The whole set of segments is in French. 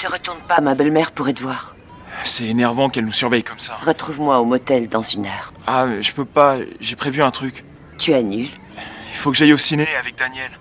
Te retourne pas, ma belle-mère pourrait te voir. C'est énervant qu'elle nous surveille comme ça. Retrouve-moi au motel dans 1 heure. Ah, mais je peux pas, j'ai prévu un truc. Tu annules. Il faut que j'aille au ciné avec Daniel.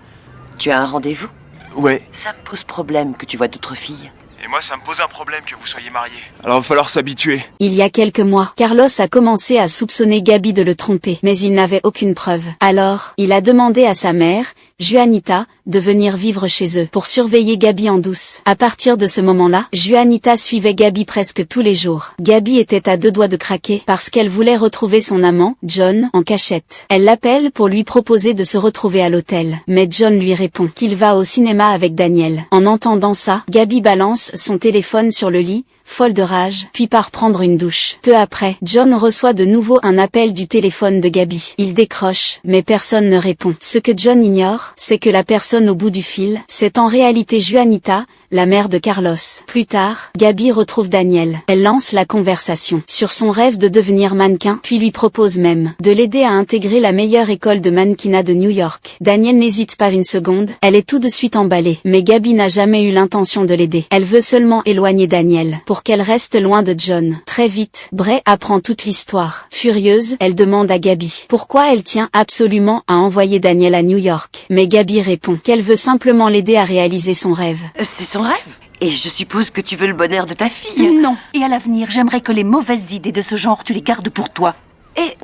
Tu as un rendez-vous? Ouais, Ça me pose problème que tu vois d'autres filles. et moi ça me pose un problème que vous soyez mariés. Alors il va falloir s'habituer. Il y a quelques mois, Carlos a commencé à soupçonner Gabi de le tromper, mais il n'avait aucune preuve. Alors, il a demandé à sa mère, Juanita, de venir vivre chez eux pour surveiller Gabi en douce. À partir de ce moment-là, Juanita suivait Gabi presque tous les jours. Gabi était à 2 doigts de craquer parce qu'elle voulait retrouver son amant, John, en cachette. Elle l'appelle pour lui proposer de se retrouver à l'hôtel. Mais John lui répond qu'il va au cinéma avec Daniel. En entendant ça, Gabi balance son téléphone sur le lit, folle de rage, puis part prendre une douche. Peu après, John reçoit de nouveau un appel du téléphone de Gabi. Il décroche, mais personne ne répond. Ce que John ignore, c'est que la personne au bout du fil, c'est en réalité Juanita, la mère de Carlos. Plus tard, Gabi retrouve Daniel. Elle lance la conversation sur son rêve de devenir mannequin, puis lui propose même de l'aider à intégrer la meilleure école de mannequinat de New York. Daniel n'hésite pas une seconde, elle est tout de suite emballée. Mais Gabi n'a jamais eu l'intention de l'aider. Elle veut seulement éloigner Daniel, pour qu'elle reste loin de John. Très vite, Bray apprend toute l'histoire. Furieuse, elle demande à Gabi pourquoi elle tient absolument à envoyer Daniel à New York. Mais Gabi répond qu'elle veut simplement l'aider à réaliser son rêve. C'est son rêve? Et je suppose que tu veux le bonheur de ta fille. Non. Et à l'avenir, j'aimerais que les mauvaises idées de ce genre, tu les gardes pour toi. Et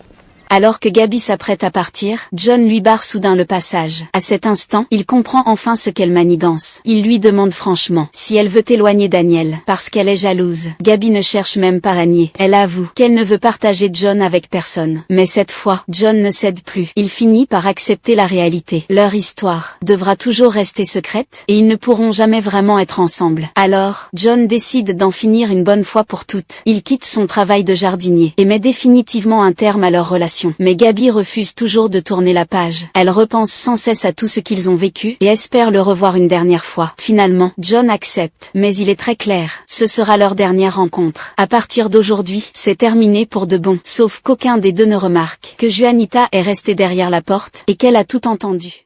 Alors que Gabi s'apprête à partir, John lui barre soudain le passage. À cet instant, il comprend enfin ce qu'elle manigance. Il lui demande franchement si elle veut éloigner Daniel, parce qu'elle est jalouse. Gabi ne cherche même pas à nier. Elle avoue qu'elle ne veut partager John avec personne. Mais cette fois, John ne cède plus. Il finit par accepter la réalité. Leur histoire devra toujours rester secrète, et ils ne pourront jamais vraiment être ensemble. Alors, John décide d'en finir une bonne fois pour toutes. Il quitte son travail de jardinier, et met définitivement un terme à leur relation. Mais Gabi refuse toujours de tourner la page. Elle repense sans cesse à tout ce qu'ils ont vécu et espère le revoir une dernière fois. Finalement, John accepte, mais il est très clair, ce sera leur dernière rencontre. À partir d'aujourd'hui, c'est terminé pour de bon, sauf qu'aucun des deux ne remarque que Juanita est restée derrière la porte et qu'elle a tout entendu.